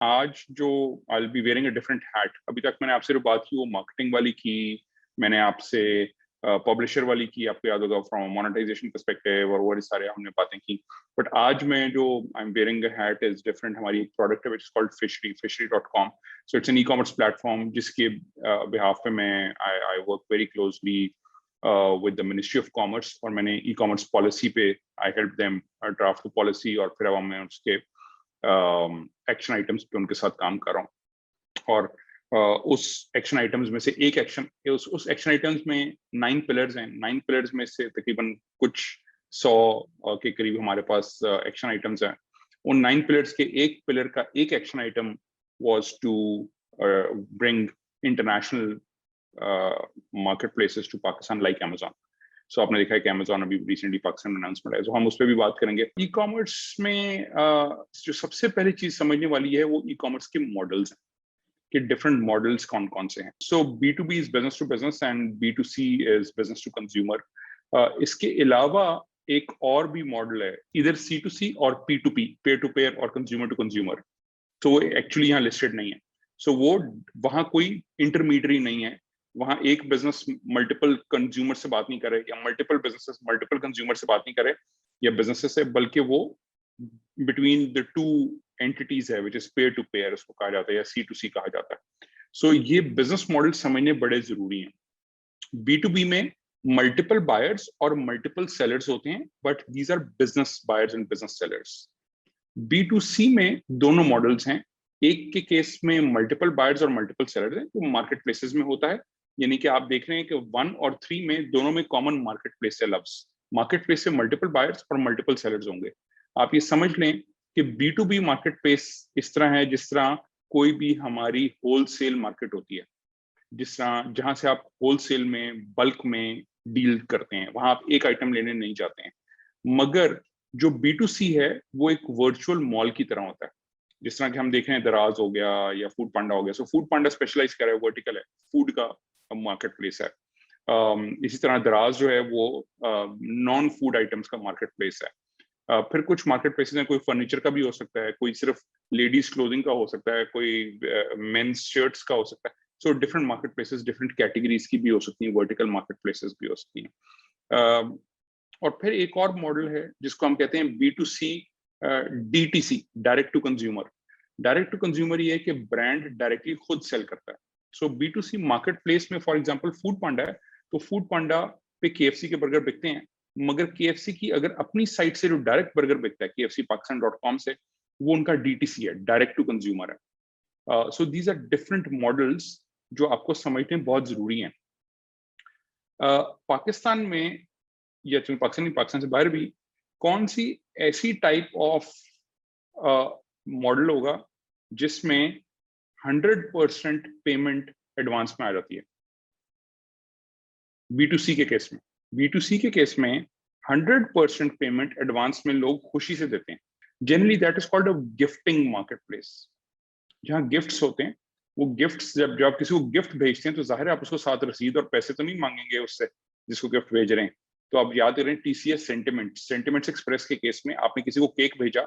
आज जो आई will B wearing a different hat. अभी तक मैंने आपसे जो बात की वो मार्केटिंग वाली की, मैंने आपसे पब्लिशर वाली की, आपको याद होगा फ्रॉम मोनेटाइजेशन पर्सपेक्टिव, और वो सारे हमने बातें की। बट आज मैं जो I am wearing a hat is different. हमारी एक प्रोडक्ट है which is called fishery.com। So it's an e commerce platform जिसके बिहाफ पे मैं I work very closely with the Ministry of Commerce, और मैंने ई कॉमर्स पॉलिसी पे I help them draft the policy, और फिर अब मैं उसके एक्शन आइटम्स पे उनके साथ काम कर रहा हूँ। और उस एक्शन आइटम्स में से एक एक्शन, उस एक्शन आइटम्स में 9 पिलर्स हैं। 9 पिलर्स में से तकरीबन कुछ 100 के करीब हमारे पास एक्शन आइटम्स हैं। उन 9 पिलर्स के एक पिलर का एक action item was to bring international marketplaces to Pakistan like Amazon. So आपने देखा है कि अमेजोन अभी रिसेंटली पाकिस्तान में अनाउंसमेंट है, तो हम उस पर भी बात करेंगे। ई कॉमर्स में जो सबसे पहली चीज समझने वाली है वो ई कॉमर्स के मॉडल्स हैं कि डिफरेंट मॉडल्स कौन कौन से हैं। So B2B is business to business and B2C is business to consumer. इसके अलावा एक और भी मॉडल है, इधर C2C और P2P, पेयर टू पेयर और कंज्यूमर टू कंज्यूमर। तो वो एक्चुअली यहाँ लिस्टेड नहीं है। सो वो वहां कोई इंटरमीडियरी नहीं है। वहां एक बिजनेस मल्टीपल कंज्यूमर से बात नहीं करे, या मल्टीपल बिजनेसेस मल्टीपल कंज्यूमर से बात नहीं करे, या बिजनेसेस से, बल्कि वो बिटवीन द टू एंटिटीज है, which is peer to peer उसको कहा जाता है, या C2C कहा जाता है। सो ये बिजनेस मॉडल समझने बड़े जरूरी हैं। B2B में मल्टीपल बायर्स और मल्टीपल सेलर्स होते हैं, but these are business buyers and business sellers. B2C में दोनों मॉडल्स हैं। एक के केस में मल्टीपल बायर्स और मल्टीपल सेलर्स हैं, वो मार्केट प्लेसेस में होता है। यानी कि आप देख रहे हैं कि 1 और 3 में दोनों में कॉमन मार्केट प्लेस है लफ्ज। मार्केट प्लेस से मल्टीपल बायर्स और मल्टीपल सेलर्स होंगे। आप ये समझ लें कि B2B मार्केट प्लेस इस तरह है जिस तरह कोई भी हमारी होलसेल मार्केट होती है, जिस तरह जहां से आप होलसेल में बल्क में डील करते हैं, वहां आप एक आइटम लेने नहीं जाते हैं। मगर जो B2C है वो एक वर्चुअल मॉल की तरह होता है। जिस तरह कि हम देख रहे हैं दराज हो गया या फूड पांडा हो गया। सो फूड पांडा स्पेशलाइज कर रहा है, वर्टिकल है, फूड का मार्केट प्लेस है। इसी तरह दराज जो है वो नॉन फूड आइटम्स का मार्केट प्लेस है। फिर कुछ मार्केट प्लेसेस हैं, कोई फर्नीचर का भी हो सकता है, कोई सिर्फ लेडीज क्लोथिंग का हो सकता है, कोई मेंस शर्ट्स का हो सकता है। So different market places different categories की भी हो सकती हैं, वर्टिकल मार्केट प्लेसेस भी हो सकती हैं। और फिर एक और मॉडल है जिसको हम कहते हैं B2C DTC, direct to consumer. Direct to consumer ये है कि ब्रांड डायरेक्टली खुद सेल करता है। सो B2C मार्केट प्लेस में फॉर एग्जांपल फूड पांडा है, तो फूड पांडा पे KFC के बर्गर बिकते हैं, मगर KFC की अगर अपनी साइट से जो डायरेक्ट बर्गर बिकता है KFCpakistan.com से, वो उनका DTC है, डायरेक्ट टू कंज्यूमर है। So these are different models जो आपको समझने बहुत जरूरी हैं। पाकिस्तान में, या पाकिस्तान से बाहर भी, कौन सी ऐसी टाइप ऑफ मॉडल होगा जिसमें 100% पेमेंट एडवांस में आ जाती है? B2C के केस में, B2C के केस में 100% पेमेंट एडवांस में लोग खुशी से देते हैं। Generally that is called a gifting market place, जहाँ गिफ्ट्स होते हैं। वो गिफ्ट्स जब आप किसी को गिफ्ट भेजते हैं तो जाहिर है आप उसको साथ रसीद और पैसे तो नहीं मांगेंगे उससे जिसको गिफ्ट भेज रहे हैं। तो आप याद करें TCS सेंटिमेंट्स एक्सप्रेस के केस में, आपने किसी को केक भेजा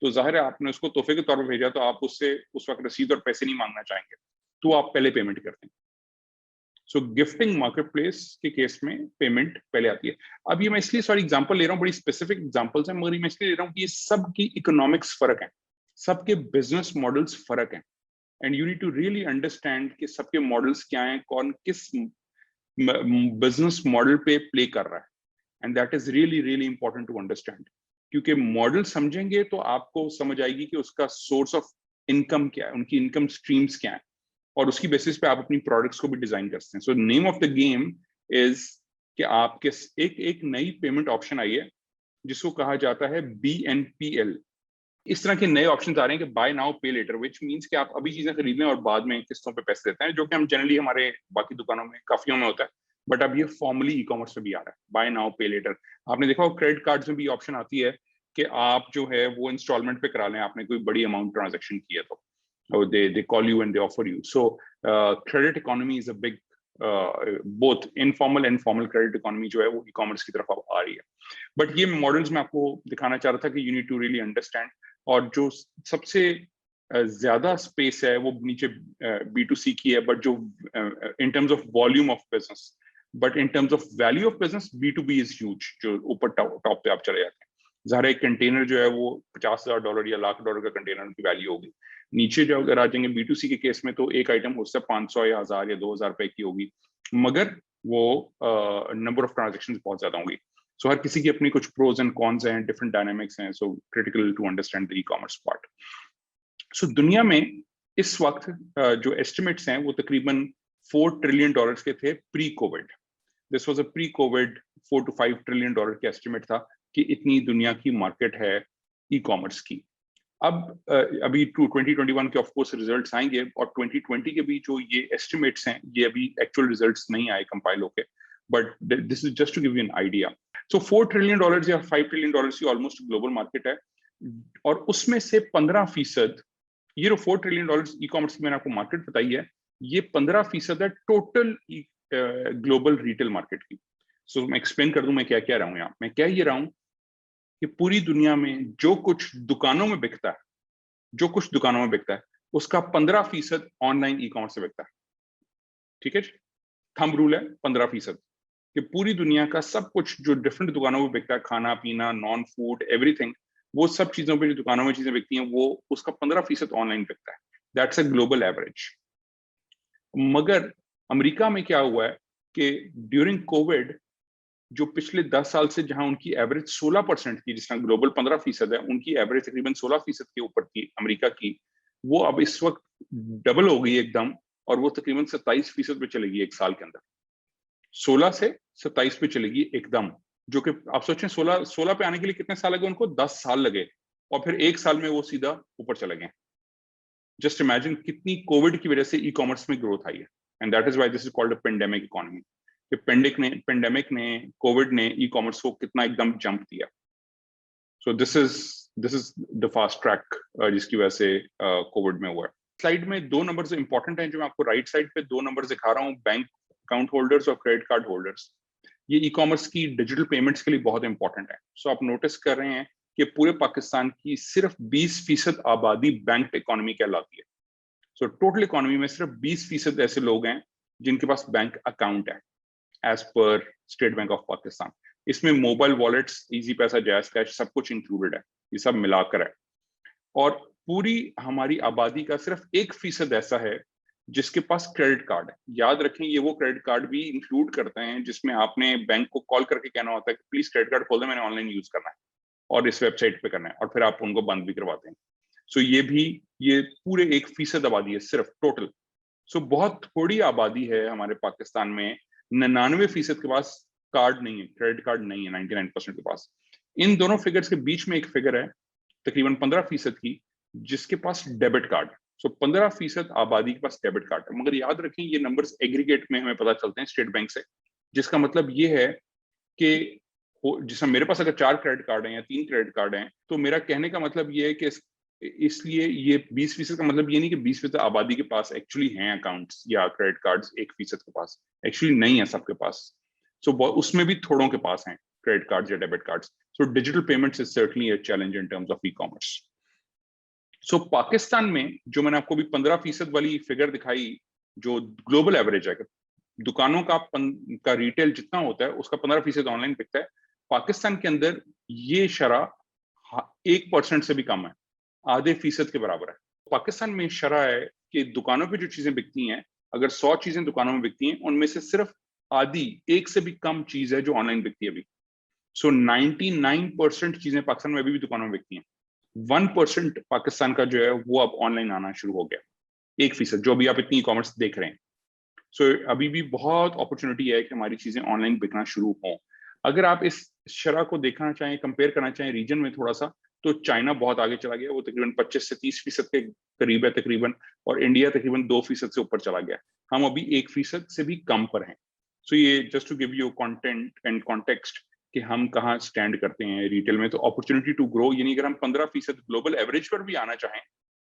तो जाहिर है आपने उसको तोहफे के तौर पर भेजा, तो आप उससे उस वक्त रसीद और पैसे नहीं मांगना चाहेंगे, तो आप पहले पेमेंट करते हैं। सो गिफ्टिंग मार्केट प्लेस के केस में पेमेंट पहले आती है। अब ये मैं इसलिए सॉरी एग्जांपल ले रहा हूँ, बड़ी स्पेसिफिक एग्जांपल्स हैं, मगर मैं इसलिए ले रहा हूँ कि ये सब की इकोनॉमिक्स फर्क है, सबके बिजनेस मॉडल्स फर्क हैं, and you need to really understand कि सबके मॉडल्स क्या हैं, कौन किस बिजनेस मॉडल पे प्ले कर रहा है, and that is really really important to understand. क्योंकि मॉडल समझेंगे तो आपको समझ आएगी कि उसका सोर्स ऑफ इनकम क्या है, उनकी इनकम स्ट्रीम्स क्या है, और उसकी बेसिस पे आप अपनी प्रोडक्ट्स को भी डिजाइन कर सकते हैं। So name of the game is कि आपके एक नई पेमेंट ऑप्शन आई है जिसको कहा जाता है BNPL। इस तरह के नए ऑप्शन आ रहे हैं कि बाय नाउ पे लेटर, विच मींस कि आप अभी चीजें खरीद लें और बाद में किस्तों पे पैसे देते हैं, जो कि हम जनरली हमारे बाकी दुकानों में काफियों में होता है। बट अब ये फॉर्मली ई कॉमर्स में भी आ रहा है, बाय नाउ पे लेटर। आपने देखा क्रेडिट कार्ड्स में भी ऑप्शन आती है कि आप जो है वो इंस्टॉलमेंट पे करा लें, आपने कोई बड़ी अमाउंट ट्रांजेक्शन की है तो they call you and they offer you. So credit economy is a big both informal and formal credit economy जो है वो e-commerce की तरफ आ रही है। बट ये मॉडल्स मैं आपको दिखाना चाह रहा था कि you need to really understand। और जो सबसे ज्यादा स्पेस है वो नीचे B2C की है, बट जो इन terms of volume of business, but in terms of value of business B2B is huge, जो ऊपर टॉप पे आप चले जाते हैं। ज़ाहिर एक कंटेनर जो है वो $50,000 या $1,00,000 का कंटेनर की वैल्यू होगी। नीचे जो अगर आ जाएंगे B2C के केस में, तो एक आइटम हो सकता है 500 या 1000 या 2000 रुपए की होगी, मगर वो नंबर ऑफ ट्रांजेक्शन बहुत ज्यादा होंगी। सो हर किसी की अपनी कुछ प्रोज एंड कॉन्स हैं, डिफरेंट डायनामिक्स हैं, so critical to understand the e-commerce part. So दुनिया में इस वक्त जो एस्टिमेट्स हैं वो तकरीबन $4 ट्रिलियन के थे pre Covid. This was a pre Covid $4 to $5 trillion के एस्टिमेट था कि इतनी दुनिया की मार्केट है ई कॉमर्स की। अब अभी 2021 के ऑफ कोर्स रिजल्ट्स आएंगे, और 2020 के भी जो ये एस्टिमेट्स हैं ये अभी एक्चुअल रिजल्ट्स नहीं आए कंपाइल होके, but this is just to give you an idea. So $4 trillion या $5 ट्रिलियन की ऑलमोस्ट ग्लोबल मार्केट है, और उसमें से 15%, ये जो $4 ट्रिलियन ई कॉमर्स की मैंने आपको मार्केट बताई है, ये 15% है टोटल ग्लोबल रिटेल मार्केट की। सो मैं एक्सप्लेन कर दूं मैं क्या कह रहा हूं यहाँ। मैं कह ये रहा हूं कि पूरी दुनिया में जो कुछ दुकानों में बिकता है, जो कुछ दुकानों में बिकता है, उसका 15% ऑनलाइन ई कॉमर्स से बिकता है। ठीक है, थंब रूल है 15%, कि पूरी दुनिया का सब कुछ जो डिफरेंट दुकानों में बिकता है, खाना पीना, नॉन फूड, एवरीथिंग, वो सब चीजों पे जो दुकानों में चीजें बिकती हैं, वो उसका 15% ऑनलाइन बिकता है। That's a global average. मगर अमेरिका में क्या हुआ है कि ड्यूरिंग कोविड जो पिछले 10 साल से जहां उनकी एवरेज 16% थी, जिसका ग्लोबल 15% है, उनकी एवरेज तकरीबन 16% के ऊपर थी अमेरिका की, वो अब इस वक्त डबल हो गई एकदम, और वो तकरीबन 27% पे चलेगी एक साल के अंदर। 16 से 27 पे चलेगी एकदम, जो कि आप सोचें 16 पे आने के लिए कितने साल लगे उनको? 10 साल लगे, और फिर एक साल में वो सीधा ऊपर चले गए। जस्ट इमेजिन कितनी कोविड की वजह से ई कॉमर्स में ग्रोथ आई है, and that is why this is called a pandemic economy. कि पेंडेमिक ने कोविड ने ई कॉमर्स को कितना एकदम जंप दिया। So this is the fast track जिसकी वजह से कोविड में हुआ है। स्लाइड में दो नंबर्स इंपॉर्टेंट हैं, जो मैं आपको राइट साइड पे दो नंबर्स दिखा रहा हूँ, बैंक अकाउंट होल्डर्स और क्रेडिट कार्ड होल्डर्स। ये ई कॉमर्स की डिजिटल पेमेंट्स के लिए बहुत इंपॉर्टेंट है। सो आप नोटिस कर रहे हैं कि पूरे पाकिस्तान की सिर्फ 20% आबादी बैंक इकोनॉमी कहलाती है। सो टोटल इकोनॉमी में सिर्फ 20% ऐसे लोग हैं जिनके पास बैंक अकाउंट है, as per state bank of Pakistan. इसमें mobile wallets, Easypaisa, JazzCash, सब कुछ इंक्लूडेड है, ये सब मिलाकर है। और पूरी हमारी आबादी का सिर्फ 1% ऐसा है जिसके पास क्रेडिट कार्ड है। याद रखें, ये वो क्रेडिट कार्ड भी इंक्लूड करते हैं जिसमें आपने बैंक को कॉल करके कहना होता है कि प्लीज क्रेडिट कार्ड खोल दे, मैंने ऑनलाइन यूज करना है और इस वेबसाइट पे करना है, और फिर आप उनको बंद भी करवाते हैं। सो ये पूरे 1% आबादी है सिर्फ टोटल। सो बहुत थोड़ी आबादी है हमारे पाकिस्तान में, 99% के पास कार्ड नहीं है, क्रेडिट कार्ड नहीं है 99% के पास। इन दोनों फिगर्स के बीच में एक फिगर है तकरीबन 15% की, जिसके पास डेबिट कार्ड। सो 15% आबादी के पास डेबिट कार्ड है। मगर याद रखें, ये नंबर्स एग्रीगेट में हमें पता चलते हैं स्टेट बैंक से, जिसका मतलब ये है कि जिसमें मेरे पास अगर 4 क्रेडिट कार्ड हैं या 3 क्रेडिट कार्ड हैं, तो मेरा कहने का मतलब ये है कि इसलिए ये 20% का मतलब ये नहीं कि 20% आबादी के पास एक्चुअली हैं अकाउंट्स या क्रेडिट कार्ड्स 1% के पास, एक्चुअली नहीं है सबके पास। सो उसमें भी थोड़ों के पास हैं क्रेडिट कार्ड्स या debit cards. So digital payments is certainly a challenge in terms of e commerce. So Pakistan में जो मैंने आपको भी 15% वाली फिगर दिखाई, जो ग्लोबल एवरेज है, दुकानों का रिटेल जितना होता है उसका 15% ऑनलाइन बिकता है। पाकिस्तान के अंदर ये शरह 1% से भी कम है, आधे फीसद के बराबर है। पाकिस्तान में शरह है कि दुकानों पे जो चीजें बिकती हैं, अगर 100 चीजें दुकानों में बिकती हैं, उनमें से सिर्फ आधी, एक से भी कम चीज है जो ऑनलाइन बिकती है अभी। सो 99% चीजें पाकिस्तान में अभी भी दुकानों में बिकती हैं। 1% पाकिस्तान का जो है वो अब ऑनलाइन आना शुरू हो गया, 1%, जो अभी आप इतनी ई कॉमर्स देख रहे हैं। सो अभी भी बहुत अपॉर्चुनिटी है कि हमारी चीजें ऑनलाइन बिकना शुरू हों। अगर आप इस शरह को देखना चाहें, कंपेयर करना चाहें रीजन में थोड़ा सा, तो चाइना बहुत आगे चला गया, वो तकरीबन 25 से 30% के करीब है तकरीबन, और इंडिया तकरीबन 2% से ऊपर चला गया। हम अभी 1% से भी कम पर हैं। सो ये just to give you content and context कि हम कहाँ स्टैंड करते हैं रिटेल में। तो अपॉर्चुनिटी टू ग्रो, यानी अगर हम 15% ग्लोबल एवरेज पर भी आना चाहें,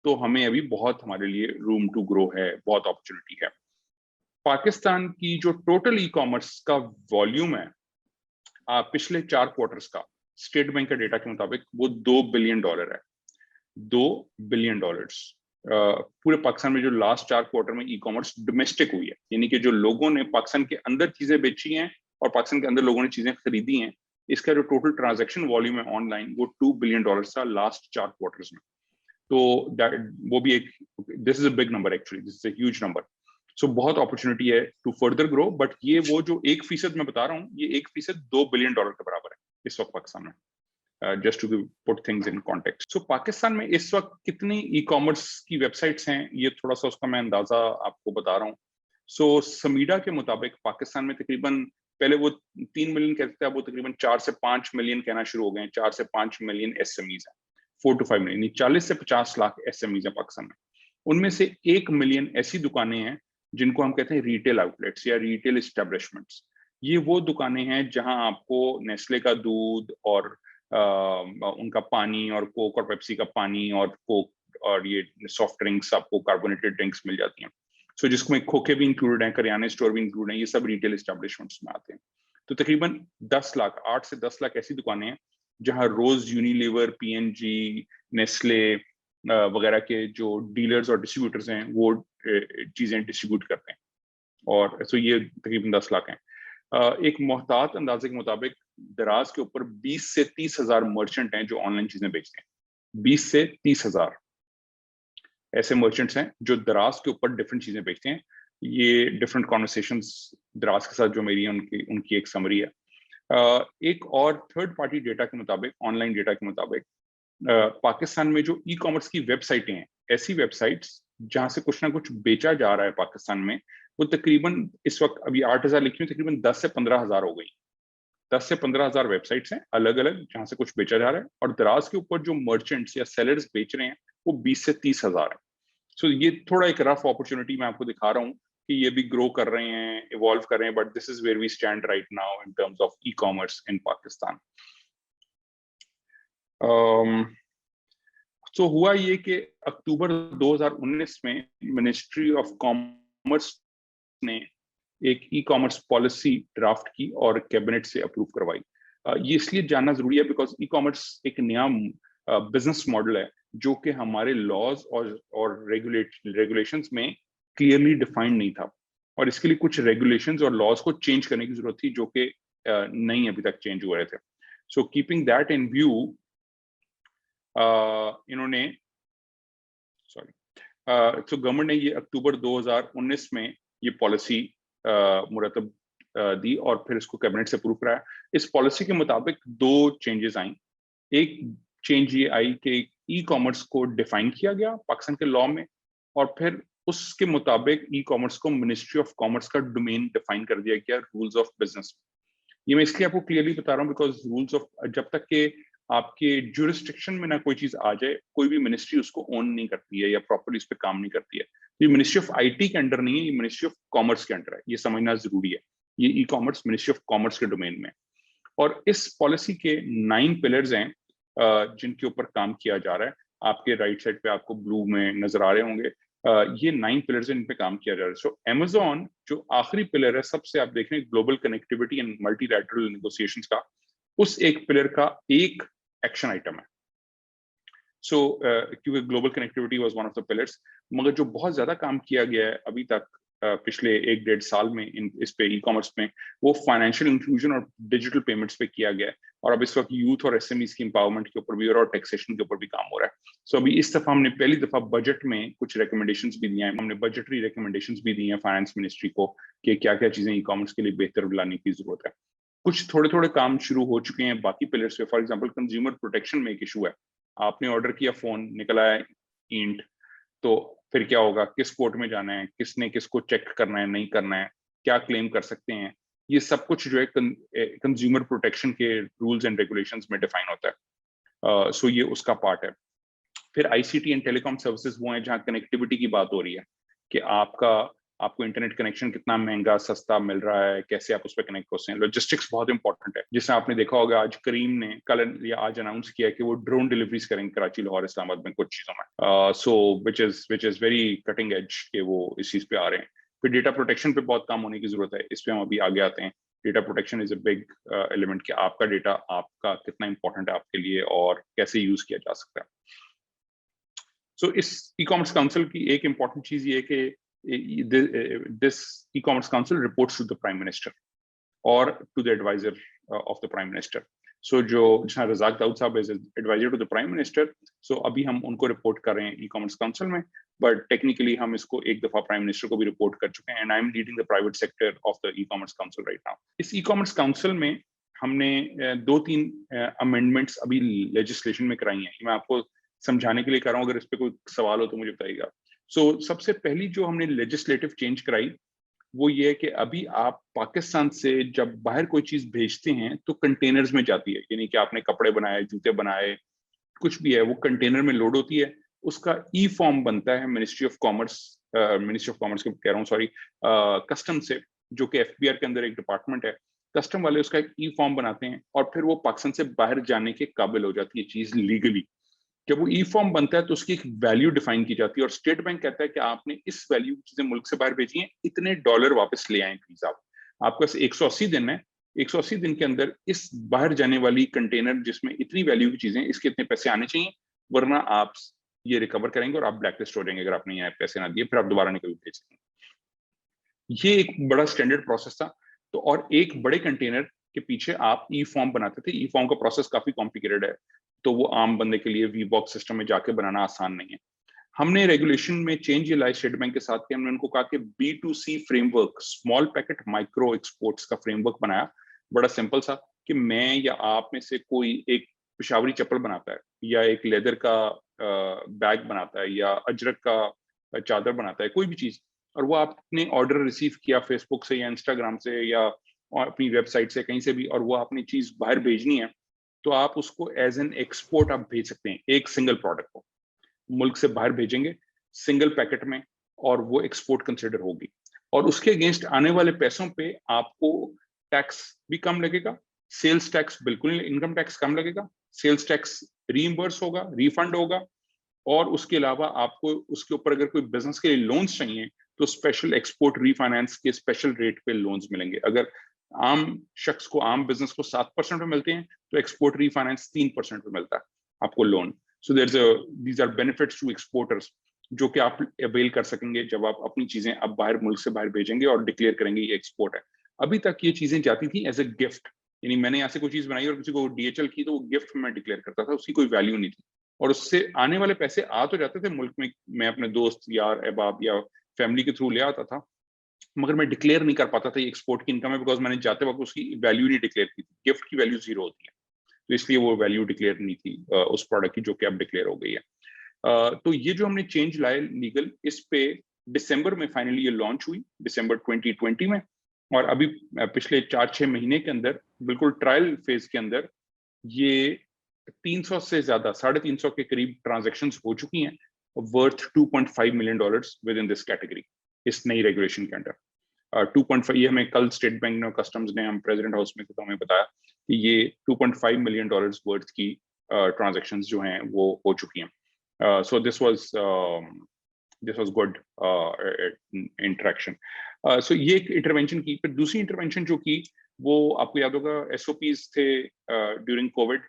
तो हमें अभी बहुत, हमारे लिए रूम टू ग्रो है, बहुत अपॉर्चुनिटी है। पाकिस्तान की जो टोटल ई कॉमर्स का वॉल्यूम है पिछले 4 क्वार्टर्स का, स्टेट बैंक का डेटा के मुताबिक वो $2 बिलियन है। $2 बिलियन। पूरे पाकिस्तान में जो लास्ट 4 क्वार्टर में ई कॉमर्स डोमेस्टिक हुई है, यानी कि जो लोगों ने पाकिस्तान के अंदर चीजें बेची हैं और पाकिस्तान के अंदर लोगों ने चीजें खरीदी हैं, इसका जो टोटल ट्रांजैक्शन वॉल्यूम है ऑनलाइन वो $2 बिलियन था लास्ट 4 क्वार्टर्स में। तो वो भी एक, this is a big number actually, this is a huge number. So बहुत अपॉर्चुनिटी है टू फर्दर ग्रो, बट ये वो जो 1% मैं बता रहा हूँ, ये 1% $2 बिलियन के बराबर है इस वक्त पाकिस्तान में। Just to put things in context. So Pakistan में इस वक्त कितनी ई कॉमर्स की वेबसाइट्स हैं, ये थोड़ा सा उसका मैं अंदाजा आपको बता रहा हूँ। सो समीडा के मुताबिक पाकिस्तान में तकरीबन, पहले वो 3 मिलियन कहते थे, अब वो तकरीबन 4 से 5 मिलियन कहना शुरू हो गए हैं। 4 से 5 मिलियन SMEs हैं, 4 to 5 मिलियन, 40 से 50 लाख SMEs हैं पाकिस्तान में। उनमें से 1 मिलियन ऐसी दुकानें हैं जिनको हम कहते हैं रिटेल आउटलेट्स या रिटेल एस्टेब्लिशमेंट्स। ये वो दुकानें हैं जहां आपको नेस्ले का दूध और उनका पानी और कोक और पेप्सी का पानी और कोक और ये सॉफ्ट ड्रिंक्स, आपको कार्बोनेटेड ड्रिंक्स मिल जाती हैं। सो जिसमें खोखे भी इंक्लूड हैं, करियाने स्टोर भी इंक्लूड हैं, ये सब रिटेल एस्टेब्लिशमेंट्स में आते हैं। तो तकरीबन 10 लाख, 8 से 10 लाख ऐसी दुकानें हैं जहां रोज यूनिलीवर, PNG, नेस्ले वगैरह के जो डीलर्स और डिस्ट्रीब्यूटर्स हैं वो चीजें डिस्ट्रीब्यूट करते हैं। और सो ये तकरीबन 10 लाख हैं। एक मोहतात अंदाजे के मुताबिक दराज के ऊपर 20 से 30 हजार मर्चेंट हैं जो ऑनलाइन चीजें बेचते हैं। 20 से 30 हजार ऐसे मर्चेंट्स हैं जो दराज के ऊपर डिफरेंट चीजें बेचते हैं। ये डिफरेंट कॉन्वर्सेशंस दराज के साथ जो मेरी है उनकी एक समरी है। एक और थर्ड पार्टी डेटा के मुताबिक, ऑनलाइन डेटा के मुताबिक, पाकिस्तान में जो ई कॉमर्स की वेबसाइटें हैं, ऐसी वेबसाइट्स जहां से कुछ ना कुछ बेचा जा रहा है पाकिस्तान में, वो तकरीबन इस वक्त अभी 8,000 लिखी हुई, तकरीबन 10 से 15 हजार हो गई। 10 से 15 हजार वेबसाइट्स हैं अलग अलग जहां से कुछ बेचा जा रहा है, और दराज के ऊपर जो मर्चेंट्स या सेलर्स बेच रहे हैं वो 20 से 30 हजार है। सो ये थोड़ा एक रफ अपॉर्चुनिटी मैं आपको दिखा रहा हूँ कि ये भी ग्रो कर रहे हैं, इवॉल्व कर रहे हैं, but this is where we stand right now in terms of E commerce in Pakistan. तो हुआ ये कि अक्टूबर 2019 में मिनिस्ट्री ऑफ कॉमर्स ने एक ई कॉमर्स पॉलिसी ड्राफ्ट की और कैबिनेट से अप्रूव करवाई। ये इसलिए जानना जरूरी है बिकॉज ई कॉमर्स एक नया बिजनेस मॉडल है जो कि हमारे लॉज और रेगुलेशंस में क्लियरली डिफाइंड नहीं था, और इसके लिए कुछ रेगुलेशंस और लॉज को चेंज करने की जरूरत थी जो कि नहीं अभी तक चेंज हुए थे। So keeping that in view, इन्होंने तो गवर्नमेंट ने ये अक्टूबर 2019 में ये पॉलिसी मुरतब दी और फिर इसको कैबिनेट से अप्रूव कराया। इस पॉलिसी के मुताबिक 2 चेंजेस आई। एक चेंज ये आई कि ई कॉमर्स को डिफाइन किया गया पाकिस्तान के लॉ में, और फिर उसके मुताबिक ई कॉमर्स को मिनिस्ट्री ऑफ कॉमर्स का डोमेन डिफाइन कर दिया गया रूल्स ऑफ बिजनेस। ये मैं इसलिए आपको क्लियरली बता रहा हूँ बिकॉज रूल्स ऑफ, जब तक के आपके ज्यूरिस्डिक्शन में ना कोई चीज आ जाए, कोई भी मिनिस्ट्री उसको ओन नहीं करती है या प्रॉपर्ली उस पर काम नहीं करती है। ये मिनिस्ट्री ऑफ IT के अंडर नहीं है, ये मिनिस्ट्री ऑफ कॉमर्स के अंडर है, ये समझना जरूरी है। ये e commerce ministry of commerce के डोमेन में। और इस पॉलिसी के 9 पिलर्स हैं जिनके ऊपर काम किया जा रहा है। आपके राइट साइड पे आपको ब्लू में नजर आ रहे होंगे, ये 9 पिलर्स हैं इन पे काम किया जा रहा है। सो Amazon जो आखिरी पिलर है, सबसे आप देख रहे हैं global connectivity and multilateral negotiations का, उस एक पिलर का एक एक्शन आइटम है। सो क्योंकि global connectivity was one of the pillars, मगर जो बहुत ज्यादा काम किया गया है अभी तक पिछले 1-1.5 साल में इस पे ई कॉमर्स में, वो फाइनेंशियल इंक्लूजन और डिजिटल पेमेंट्स पे किया गया है। और अब इस वक्त यूथ और SMEs की एम्पावरमेंट के ऊपर भी और टैक्सेशन के ऊपर भी काम हो रहा है। सो अभी इस दफा हमने पहली दफा बजट में कुछ रिकमेंडेशंस भी दिए हैं, हमने बजटरी रिकमेंडेशंस भी दी हैं फाइनेंस मिनिस्ट्री को कि क्या क्या चीजें ई कॉमर्स के लिए बेहतर लाने की जरूरत है। कुछ थोड़े थोड़े काम शुरू हो चुके हैं बाकी पिलर्स पे। फॉर एग्जांपल कंज्यूमर प्रोटेक्शन में एक इशू है, आपने ऑर्डर किया, फोन निकला है ईंट, तो फिर क्या होगा, किस कोर्ट में जाना है, किसने किसको चेक करना है, नहीं करना है, क्या क्लेम कर सकते हैं, ये सब कुछ जो है कंज्यूमर प्रोटेक्शन के रूल्स एंड रेगुलेशंस में डिफाइन होता है। सो ये उसका पार्ट है। फिर ICT एंड टेलीकॉम सर्विसेज वो हैं जहाँ कनेक्टिविटी की बात हो रही है कि आपको इंटरनेट कनेक्शन कितना महंगा सस्ता मिल रहा है, कैसे आप उस पर कनेक्ट होते हैं। लॉजिस्टिक्स बहुत इंपॉर्टेंट है, जिससे आपने देखा होगा आज करीम ने कल या आज अनाउंस किया कि वो ड्रोन डिलीवरीज करेंगे कराची, लाहौर, इस्लामाबाद में कुछ चीजों में। So which is very cutting edge के वो इस चीज पे आ रहे हैं। फिर डेटा प्रोटेक्शन पे बहुत काम होने की जरूरत है, इस पे हम अभी आगे आते हैं। Data protection is a big element कि आपका डेटा आपका कितना इंपॉर्टेंट है आपके लिए और कैसे यूज किया जा सकता है। सो इस ई कॉमर्स काउंसिल की एक इंपॉर्टेंट चीज ये है कि this e-commerce council reports to the prime minister और to the adviser of the prime minister. So जो रजाक दाऊद साहब is adviser to the prime minister, so अभी हम उनको रिपोर्ट कर रहे हैं ई कॉमर्स काउंसिल में, बट टेक्निकली हम इसको एक दफा प्राइम मिनिस्टर को भी रिपोर्ट कर चुके हैं, and I am leading the private sector of the e commerce council right now. इस ई कॉमर्स काउंसिल में हमने 2-3 अमेंडमेंट्स अभी लेजिस्लेशन में कराई हैं। मैं आपको समझाने के लिए कर रहा हूँ, अगर इस पर कोई सवाल हो तो मुझे बताइएगा। सो सबसे पहली जो हमने लेजिस्लेटिव चेंज कराई वो ये है कि अभी आप पाकिस्तान से जब बाहर कोई चीज भेजते हैं तो कंटेनर्स में जाती है, यानी कि आपने कपड़े बनाए, जूते बनाए, कुछ भी है, वो कंटेनर में लोड होती है, उसका ई फॉर्म बनता है मिनिस्ट्री ऑफ कॉमर्स के कह रहा हूँ सॉरी कस्टम से, जो कि एफबीआर के अंदर एक डिपार्टमेंट है। कस्टम वाले उसका एक ई फॉर्म बनाते हैं और फिर वो पाकिस्तान से बाहर जाने के काबिल हो जाती है चीज लीगली। जब वो ई फॉर्म बनता है तो उसकी एक वैल्यू डिफाइन की जाती है और स्टेट बैंक कहता है कि आपने इस वैल्यू की चीजें मुल्क से बाहर भेजी हैं, इतने डॉलर वापस ले आए प्लीज। आपके पास 180 दिन है, 180 दिन के अंदर इस बाहर जाने वाली कंटेनर जिसमें इतनी वैल्यू की चीजें, इसके इतने पैसे आने चाहिए, वरना आप ये रिकवर करेंगे और आप ब्लैकलिस्ट हो जाएंगे अगर आपने यहाँ पैसे ना दिए, फिर आप दोबारा नहीं कभी भेज सकेंगे। ये एक बड़ा स्टैंडर्ड प्रोसेस था। तो और एक बड़े कंटेनर के पीछे आप ई फॉर्म बनाते थे। ई फॉर्म का प्रोसेस काफी कॉम्प्लिकेटेड है, तो वो आम बंदे के लिए वी बॉक्स सिस्टम में जाके बनाना आसान नहीं है। हमने रेगुलेशन में चेंज ये लाई स्टेट बैंक के साथ कि हमने उनको कहा कि B2C framework, small packet micro exports का फ्रेमवर्क बनाया। बड़ा सिंपल सा कि मैं या आप में से कोई एक पेशावरी चप्पल बनाता है या एक लेदर का बैग बनाता है या अजरक का चादर बनाता है, कोई भी चीज, और वो आपने ऑर्डर रिसीव किया फेसबुक से या इंस्टाग्राम से या अपनी वेबसाइट से कहीं से भी, और वो आपने चीज बाहर भेजनी है, तो आप उसको एज एन एक्सपोर्ट आप भेज सकते हैं। एक सिंगल प्रोडक्ट को मुल्क से बाहर भेजेंगे सिंगल पैकेट में और वो एक्सपोर्ट कंसिडर होगी, और उसके अगेंस्ट आने वाले पैसों पे आपको टैक्स भी कम लगेगा, सेल्स टैक्स बिल्कुल, इनकम टैक्स कम लगेगा, सेल्स टैक्स रीइंबर्स होगा, रिफंड होगा, और उसके अलावा आपको उसके ऊपर अगर कोई बिजनेस के लिए लोन्स चाहिए तो स्पेशल एक्सपोर्ट रीफाइनेंस के स्पेशल रेट पे लोन्स मिलेंगे। अगर आम शख्स को, आम बिजनेस को 7% पे मिलते हैं तो एक्सपोर्ट रीफाइनेंस 3% पे मिलता है आपको loan. So these are benefits to exporters जो कि आप अवेल कर सकेंगे जब आप अपनी चीजें अब बाहर, मुल्क से बाहर भेजेंगे और डिक्लेयर करेंगे ये एक्सपोर्ट है। अभी तक ये चीजें जाती थी एज ए गिफ्ट, यानी मैंने यहाँ से कोई चीज बनाई और किसी को डीएचएल की तो वो गिफ्ट में डिक्लेयर करता था, उसकी कोई वैल्यू नहीं थी, और उससे आने वाले पैसे आ तो जाते थे मुल्क में, मैं अपने दोस्त, यार, अहबाब या फैमिली के थ्रू ले आता था, मगर मैं डिक्लेयर नहीं कर पाता था ये एक्सपोर्ट की इनकम है, बिकॉज मैंने जाते वक्त उसकी वैल्यू नहीं डिक्लेयर की थी। गिफ्ट की वैल्यू 0 होती है, तो इसलिए वो वैल्यू डिक्लेयर नहीं थी उस प्रोडक्ट की, जो कि अब डिक्लेयर हो गई है। तो ये जो हमने चेंज लाए लीगल, इस पे दिसंबर में फाइनली ये लॉन्च हुई, दिसंबर 2020 में, और अभी पिछले 4-6 महीने के अंदर बिल्कुल ट्रायल फेज के अंदर ये 300 से ज्यादा, 350 के करीब ट्रांजैक्शंस हो चुकी हैं, worth $2.5 million with in this category, इस नई रेगुलेशन के अंडर। 2.5, ये हमें कल स्टेट बैंक ने, कस्टम्स ने, हम प्रेसिडेंट हाउस में तो हमें बताया कि ये $2.5 मिलियन वर्थ की ट्रांजैक्शंस जो हैं वो हो चुकी हैं। So this was good interaction. So ये एक इंटरवेंशन की। फिर दूसरी इंटरवेंशन जो की, वो आपको याद होगा, SOPs थे ड्यूरिंग कोविड।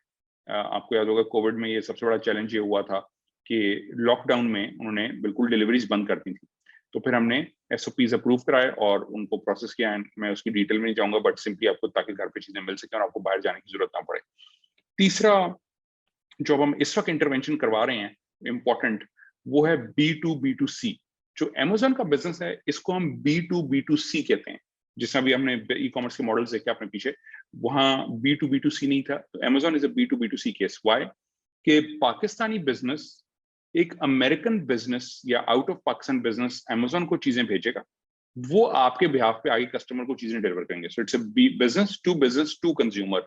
आपको याद होगा कोविड में ये सबसे बड़ा चैलेंज ये हुआ था कि लॉकडाउन में उन्होंने बिल्कुल डिलीवरीज बंद कर दी थी, तो फिर हमने SOPs अप्रूव कराए और उनको प्रोसेस किया। मैं उसकी डिटेल में नहीं जाऊंगा, बट सिंपली आपको, ताकि घर पे चीजें मिल सके और आपको बाहर जाने की जरूरत ना पड़े। तीसरा जो हम इस वक्त इंटरवेंशन करवा रहे हैं इंपॉर्टेंट, वो है B2B2C। जो Amazon का बिजनेस है इसको हम B2B2C कहते हैं। जिस अभी हमने ई कॉमर्स के मॉडल्स देखे अपने पीछे, वहां B2B2C नहीं था, तो Amazon is a B2B2C case. Why? कि पाकिस्तानी बिजनेस एक अमेरिकन बिजनेस या out of Pakistan business Amazon को चीजें भेजेगा, वो आपके बिहाफ पे आगे कस्टमर को चीजें डिलीवर करेंगे। So it's a business to consumer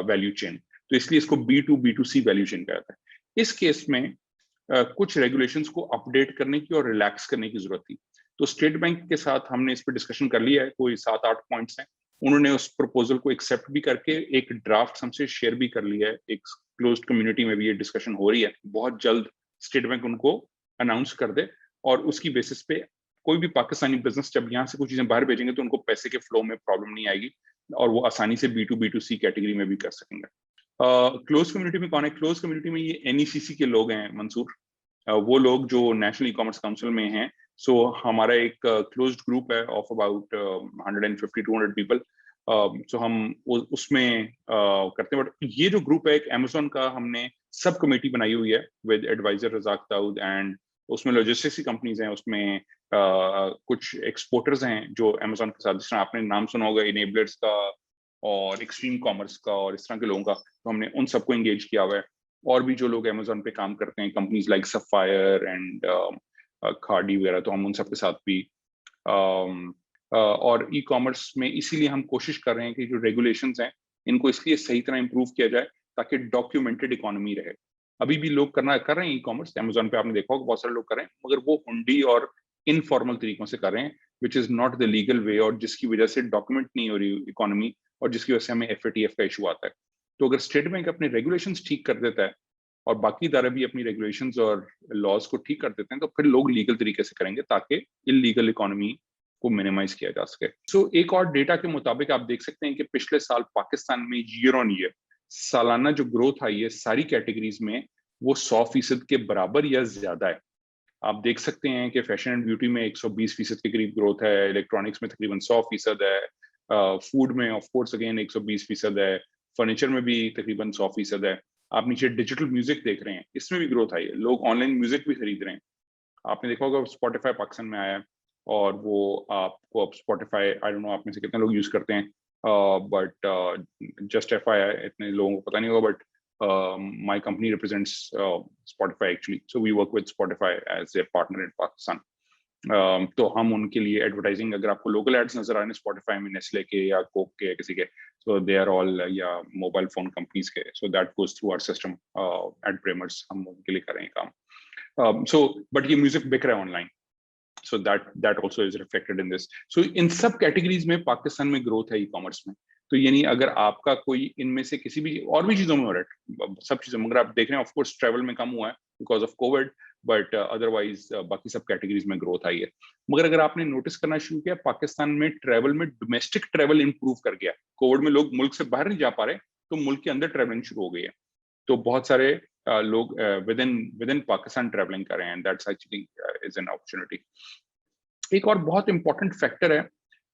value chain, तो इसलिए इसको B2B2C वैल्यू चेन कहा जाता है। इस केस में कुछ रेगुलेशंस को अपडेट करने की और रिलैक्स करने की जरूरत थी, तो स्टेट बैंक के साथ हमने इस पर डिस्कशन कर लिया है, कोई 7-8 पॉइंट्स हैं। उन्होंने उस प्रपोजल को एक्सेप्ट भी करके एक ड्राफ्ट हमसे शेयर भी कर लिया है, एक क्लोज्ड कम्युनिटी में भी ये डिस्कशन हो रही है। बहुत जल्द स्टेट बैंक उनको अनाउंस कर दे, और उसकी बेसिस पे कोई भी पाकिस्तानी बिजनेस जब यहाँ से कुछ चीजें बाहर भेजेंगे तो उनको पैसे के फ्लो में प्रॉब्लम नहीं आएगी, और वो आसानी से B2B2C कैटेगरी में भी कर सकेंगे। क्लोज कम्युनिटी में कौन है? क्लोज कम्युनिटी में ये NECC के लोग हैं, मंसूर, वो लोग जो नेशनल ई कॉमर्स काउंसिल में हैं, सो हमारा एक क्लोज्ड ग्रुप है ऑफ अबाउट 150-200 पीपल। सो हम उसमें करते हैं। बट ये जो ग्रुप है एक अमेज़न का, हमने सब कमेटी बनाई हुई है with adviser Razak Dawood, and उसमें लॉजिस्टिक्स की कंपनीज हैं, उसमें कुछ एक्सपोर्टर्स हैं जो अमेज़न के साथ, जिस तरह आपने नाम सुना होगा इनेबलर्स का और एक्सट्रीम कॉमर्स का और इस तरह के लोगों का, तो हमने उन सबको एंगेज किया हुआ है। और भी जो लोग अमेज़न पे काम करते हैं, कंपनीज लाइक सफायर एंड खाड़ी वगैरह, तो हम उन सबके साथ भी और ई कॉमर्स में इसीलिए हम कोशिश कर रहे हैं कि जो रेगुलेशंस हैं इनको इसलिए सही तरह इंप्रूव किया जाए ताकि डॉक्यूमेंटेड इकोनॉमी रहे। अभी भी लोग कर रहे हैं ई कॉमर्स, अमेज़न पे आपने देखा होगा बहुत सारे लोग कर रहे हैं, मगर वो हुंडी और इनफॉर्मल तरीकों से कर रहे हैं, which is not the legal way, और जिसकी वजह से डॉक्यूमेंट नहीं हो रही इकोनॉमी, और जिसकी वजह से हमें FATF का इशू आता है। तो अगर स्टेट बैंक अपने रेगुलेशंस ठीक कर देता है और बाकी इदारे भी अपनी रेगुलेशंस और लॉज को ठीक कर देते हैं, तो फिर लोग लीगल तरीके से करेंगे ताकि इलीगल इकोनॉमी को मिनिमाइज किया जा सके। सो एक और डेटा के मुताबिक आप देख सकते हैं कि पिछले साल पाकिस्तान में ईयर ऑन ईयर सालाना जो ग्रोथ आई है सारी कैटेगरीज में, वो 100% के बराबर या ज्यादा है। आप देख सकते हैं कि फैशन एंड ब्यूटी में 120% के करीब ग्रोथ है, इलेक्ट्रॉनिक्स में तकरीबन 100% है, फूड में ऑफ कोर्स अगेन 120% है, फर्नीचर में भी तकरीबन 100% है। आप नीचे डिजिटल म्यूजिक देख रहे हैं, इसमें भी ग्रोथ आई है, लोग ऑनलाइन म्यूजिक भी खरीद रहे हैं। आपने देखा होगा स्पॉटिफाई पाकिस्तान में आया है, और वो आपको अब स्पॉटिफाई, आई डोंट नो आप में से कितने लोग यूज करते हैं, बट जस्ट FYI इतने लोगों को पता नहीं होगा, but my company represents Spotify actually, so we work with Spotify as a partner in Pakistan. तो हम उनके लिए एडवर्टाइजिंग, अगर आपको लोकल एड्स नजर आ रहे हैं स्पॉटिफाई में, नेस्ले के या कोक के या किसी के, सो दे आर ऑल, या मोबाइल फोन कंपनीज के, so that goes through our system at Bramerz, हम उनके लिए कर रहे हैं काम। सो बट ये म्यूजिक बिक रहा है online, so that also is reflected in this. So इन सब कैटेगरीज में पाकिस्तान में ग्रोथ है ई कॉमर्स में। तो यानी अगर आपका कोई इनमें से किसी भी और भी चीजों में हो रहा है, सब चीजों में अगर आप देख रहे हैं, ऑफ कोर्स ट्रैवल में कम हुआ है because of Covid, but otherwise बाकी सब कैटेगरीज में ग्रोथ आई है। मगर अगर आपने नोटिस करना शुरू किया, पाकिस्तान में ट्रैवल में डोमेस्टिक ट्रैवल इंप्रूव कर गया। कोविड में लोग मुल्क से बाहर नहीं जा पा रहे, तो मुल्क के अंदर ट्रैवलिंग शुरू हो गई है। तो बहुत सारे लोग विद इन पाकिस्तान ट्रैवलिंग कर रहे हैं, that's actually is an opportunity. एक और बहुत इंपॉर्टेंट फैक्टर है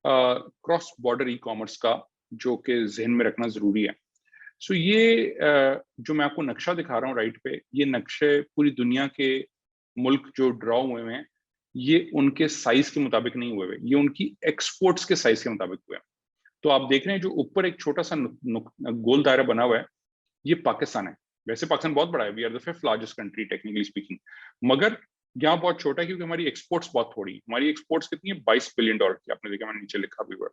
क्रॉस बॉर्डर ई कॉमर्स का, जो कि जहन में रखना जरूरी है। सो ये जो मैं आपको नक्शा दिखा रहा हूँ राइट पे, ये नक्शे पूरी दुनिया के मुल्क जो ड्रॉ हुए हैं, ये उनके साइज के मुताबिक नहीं हुए हुए, ये उनकी एक्सपोर्ट्स के साइज के मुताबिक हुए हैं। तो आप देख रहे हैं जो ऊपर एक छोटा सा गोल दायरा बना हुआ है, ये पाकिस्तान है। वैसे पाकिस्तान बहुत बड़ा है, we are the 5th largest country technically speaking, मगर यहाँ बहुत छोटा है क्योंकि हमारी एक्सपोर्ट्स बहुत थोड़ी है। हमारी एक्सपोर्ट्स कितनी है? $22 बिलियन की, आपने देखा मैंने नीचे लिखा भी हुआ।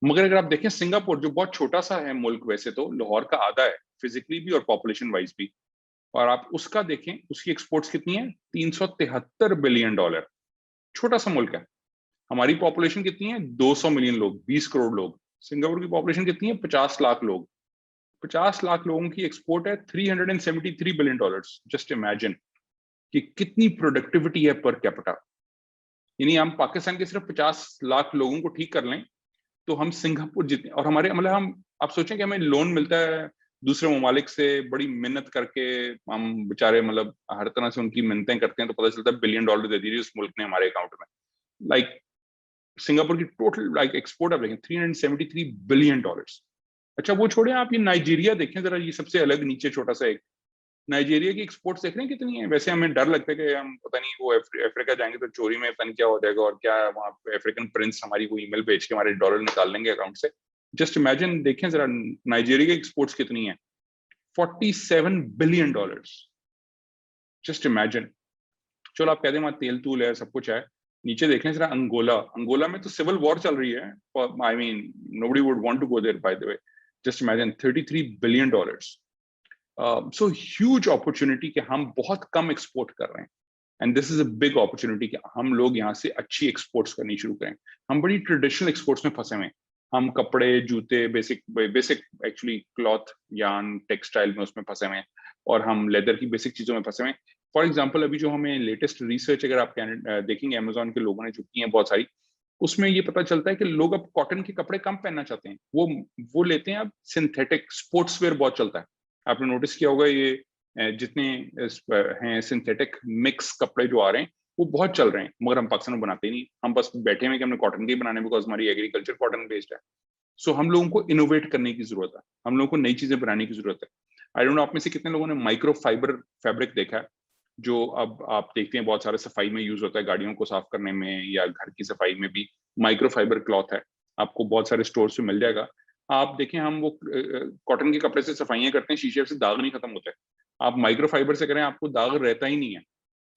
मगर अगर आप देखें सिंगापुर, जो बहुत छोटा सा है मुल्क, वैसे तो लाहौर का आधा है फिजिकली भी और पॉपुलेशन वाइज भी, और आप उसका देखें, उसकी एक्सपोर्ट्स कितनी है? $373 बिलियन। छोटा सा मुल्क है। हमारी पॉपुलेशन कितनी है? 200 मिलियन लोग, 20 करोड़ लोग। सिंगापुर की पॉपुलेशन कितनी है? 50 लाख लोग। 50 लाख लोगों की एक्सपोर्ट है $373 बिलियन। जस्ट इमेजिन कि कितनी प्रोडक्टिविटी है पर कैपिटा। यानी हम पाकिस्तान के सिर्फ 50 लाख लोगों को ठीक कर लें तो हम सिंगापुर जितने, और हमारे मतलब हम, आप सोचें कि हमें लोन मिलता है दूसरे ममालिक से, बड़ी मेहनत करके हम बेचारे मतलब हर तरह से उनकी मिन्नतें करते हैं, तो पता चलता है $1 बिलियन दे दीजिए उस मुल्क ने हमारे अकाउंट में। लाइक सिंगापुर की टोटल लाइक एक्सपोर्ट आप देखें $373 बिलियन। अच्छा वो छोड़े, आप ये नाइजीरिया देखें जरा, ये सबसे अलग नीचे छोटा सा एक, नाइजीरिया की एक्सपोर्ट्स देख रहे हैं कितनी है। वैसे हमें डर लगता है कि हम पता नहीं वो अफ्रीका जाएंगे तो चोरी में पता नहीं क्या हो जाएगा, और क्या वहाँ अफ्रीकन प्रिंस हमारी वो ईमेल भेज के हमारे डॉलर निकाल लेंगे अकाउंट से। जस्ट इमेजिन, देखें जरा नाइजीरिया की एक्सपोर्ट्स कितनी है, $47 बिलियन। Just imagine. चलो आप कहते हैं वहाँ तेल तूल है, सब कुछ है, नीचे देख लें जरा अंगोला। अंगोला में तो सिविल वॉर चल रही है, I mean nobody would want to go there by the way. Just imagine $33 billion. So huge opportunity कि हम बहुत कम एक्सपोर्ट कर रहे हैं, and this is a big opportunity कि हम लोग यहाँ से अच्छी एक्सपोर्ट्स करनी शुरू करें। हम बड़ी ट्रेडिशनल एक्सपोर्ट्स में फंसे हुए हैं, हम कपड़े जूते basic actually cloth yarn textile में उसमें फंसे हुए हैं, और हम लेदर की बेसिक चीजों में फंसे हुए हैं। फॉर एग्जाम्पल अभी जो हमें लेटेस्ट रिसर्च अगर आप देखेंगे अमेजोन के लोगों ने जो की है बहुत सारी, उसमें ये पता चलता है कि लोग अब कॉटन के कपड़े कम पहनना चाहते हैं, वो लेते हैं अब सिंथेटिक। स्पोर्ट्स वेयर बहुत चलता है, आपने नोटिस किया होगा, ये जितने हैं सिंथेटिक मिक्स कपड़े जो आ रहे हैं वो बहुत चल रहे हैं, मगर हम पाकिस्तान में बनाते ही नहीं। हम बस बैठे हुए कि हमने कॉटन के ही बनाने, बिकॉज हमारी एग्रीकल्चर कॉटन बेस्ड है। सो हम लोगों को इनोवेट करने की जरूरत है, हम लोगों को नई चीजें बनाने की जरूरत है। आई डोंट नो आप में से कितने लोगों ने माइक्रो फाइबर फैब्रिक देखा है, जो अब आप देखते हैं बहुत सारे सफाई में यूज होता है, गाड़ियों को साफ करने में या घर की सफाई में भी माइक्रो फाइबर क्लॉथ है, आपको बहुत सारे स्टोर से मिल जाएगा। आप देखें, हम वो कॉटन के कपड़े से सफाइयां करते हैं, शीशे से दाग नहीं खत्म होते। आप माइक्रो फाइबर से करें, आपको दाग रहता ही नहीं है,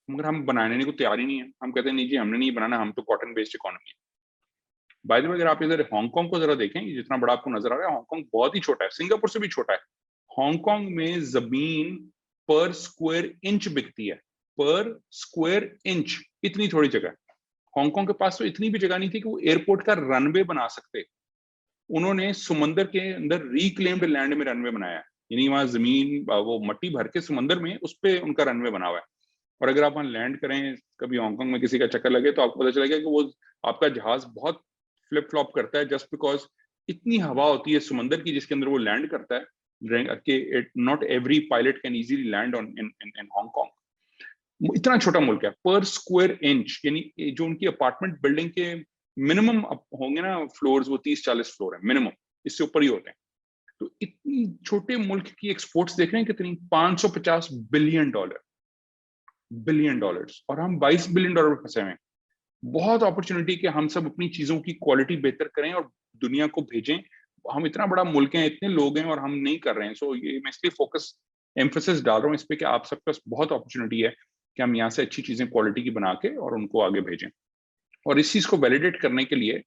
मगर हम बनाने को तैयार ही नहीं है। हम कहते हैं नहीं जी, हमने नहीं बनाना, हम तो कॉटन बेस्ड इकोनॉमी है। बाय द वे, अगर आप इधर हांगकांग को जरा देखें, जितना बड़ा आपको नजर आ रहा है, हांगकांग बहुत ही छोटा है, सिंगापुर से भी छोटा है। हांगकांग में जमीन पर स्क्वायर इंच बिकती है, पर स्क्वायर इंच, इतनी थोड़ी जगह। हांगकांग के पास तो इतनी भी जगह नहीं थी कि वो एयरपोर्ट का रनवे बना सकते। उन्होंने समंदर के अंदर रिक्लेम्ड लैंड में रनवे बनाया है, यानी वहां जमीन वो मट्टी भर के समंदर में उस पर उनका रनवे बना हुआ है। और अगर आप वहां लैंड करें, कभी हांगकांग में किसी का चक्कर लगे, तो आपको पता चलेगा कि वो आपका जहाज बहुत फ्लिप फ्लॉप करता है, जस्ट बिकॉज इतनी हवा होती है समंदर की जिसके अंदर वो लैंड करता है कि not every pilot can easily land on in Hong Kong. इतना छोटा मुल्क है, पर स्क्वायर इंच, यानी जो उनकी अपार्टमेंट बिल्डिंग के मिनिमम होंगे ना फ्लोर्स, वो 30-40 फ्लोर है मिनिमम, इससे ऊपर ही होते हैं। तो इतनी छोटे मुल्क की एक्सपोर्ट्स देख रहे हैं कितनी, $550 बिलियन डॉलर्स, और हम $22 बिलियन पे फंसे हुए हैं। बहुत अपॉर्चुनिटी कि हम सब अपनी चीजों की क्वालिटी बेहतर करें और दुनिया को भेजें। हम इतना बड़ा मुल्क है, इतने लोग हैं, और हम नहीं कर रहे हैं। सो ये मैं इसलिए फोकस एम्फोसिस डाल रहा हूँ इस पे कि आप सबके पास बहुत अपॉर्चुनिटी है कि हम यहाँ से अच्छी चीजें क्वालिटी की बना के और उनको आगे भेजें। और इस चीज को वैलिडेट करने के लिए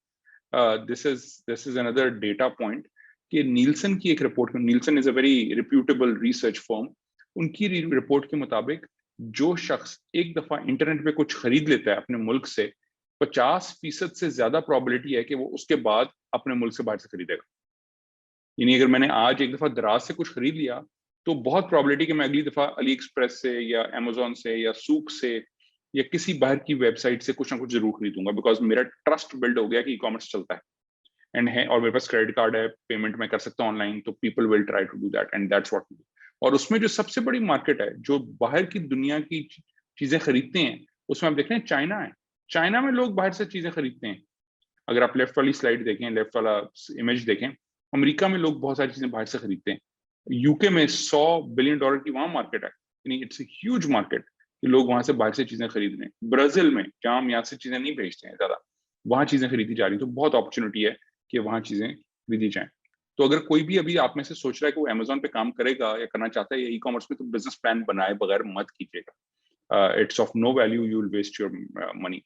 this is another data point कि नीलसन की एक रिपोर्ट में, Nielsen is a very reputable research firm, उनकी रिपोर्ट के मुताबिक जो शख्स एक दफा इंटरनेट पे कुछ खरीद लेता है अपने मुल्क से, 50% से ज्यादा प्रोबेबिलिटी है कि वो उसके बाद अपने मुल्क से बाहर से खरीदेगा। यानी अगर मैंने आज एक दफा दराज से कुछ खरीद लिया, तो बहुत प्रोबेबिलिटी कि मैं अगली दफा अली एक्सप्रेस से या अमेजोन से या सूक से या किसी बाहर की वेबसाइट से कुछ ना कुछ जरूर खरीदूंगा, बिकॉज मेरा ट्रस्ट बिल्ड हो गया कि ई कॉमर्स चलता है एंड है, और मेरे पास क्रेडिट कार्ड है, पेमेंट मैं कर सकता हूँ ऑनलाइन, तो people will try to do that, and that's what we do. और उसमें जो सबसे बड़ी मार्केट है जो बाहर की दुनिया की चीजें खरीदते हैं, उसमें आप देख रहे हैं चाइना है। चाइना में लोग बाहर से चीजें खरीदते हैं। अगर आप लेफ्ट वाली स्लाइड देखें, लेफ्ट वाला इमेज देखें, अमेरिका में लोग बहुत सारी चीजें बाहर से खरीदते हैं। यूके में $100 बिलियन की वहां मार्केट है, यानी इट्स ह्यूज मार्केट कि लोग वहां से बाहर से चीजें खरीद रहे हैं। ब्राजील में, जहां हम यहाँ से चीजें नहीं भेजते हैं ज्यादा, वहां चीजें खरीदी जा रही, तो बहुत अपॉर्चुनिटी है कि वहां चीजें खरीदी जाएं। तो अगर कोई भी अभी आप में से सोच रहा है कि वो अमेजोन पे काम करेगा या करना चाहता है या ई कॉमर्स में, तो बिजनेस प्लान बनाए बगैर मत कीजिएगा। It's of no value, you will waste your money.